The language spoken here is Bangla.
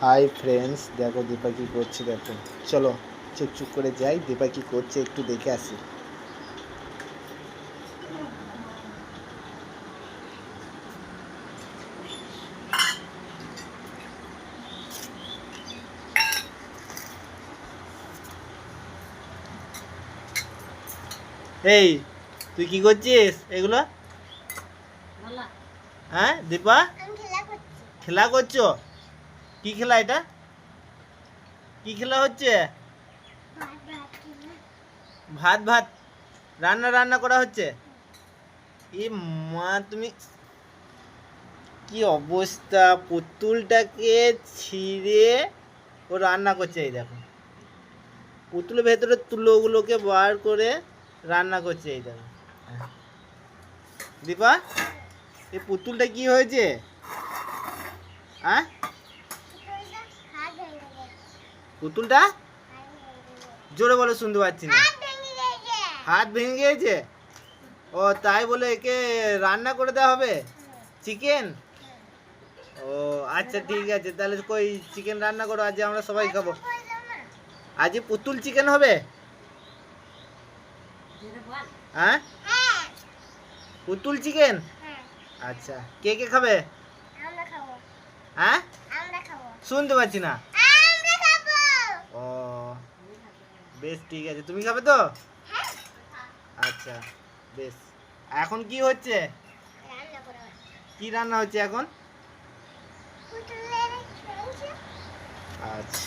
হাই ফ্রেন্ডস, দেখো দীপা কি করছে। দেখো, চলো চুপ চুপ করে যাই, দীপা কি করছে একটু দেখে আসি। এই, তুই কি করছিস এগুলো? হ্যাঁ দীপা, খেলা করছো? কি খেলা এটা? কি খেলা হচ্ছে? ভাত ভাত রান্না রান্না করা হচ্ছে। এ মা, তুমি কি অবস্থা! পুতুলটাকে ছিঁড়ে ও রান্না করছে। এই দেখো, পুতুলের ভেতরে তুলোগুলোকে বার করে রান্না করছে। এই দেখো দীপা, এই পুতুলটা কি হয়েছে? হ্যাঁ, পুতুলটা জোরে বলে, শুনতে পাচ্ছি না। হাত ভেঙে গিয়েছে? ও তাই বলে একে রান্না করে দেওয়া হবে চিকেন? ও আচ্ছা ঠিক আছে, তাহলে কই চিকেন রান্না করো, আজ আমরা সবাই খাবো। আজ পুতুল চিকেন হবে? হ্যাঁ, পুতুল চিকেন। আচ্ছা, কে কে খাবে? হ্যাঁ, শুনতে পাচ্ছি না। ও বেশ ঠিক আছে, তুমি খাবে তো? আচ্ছা বেশ। এখন কি হচ্ছে? কি রান্না হচ্ছে এখন? আচ্ছা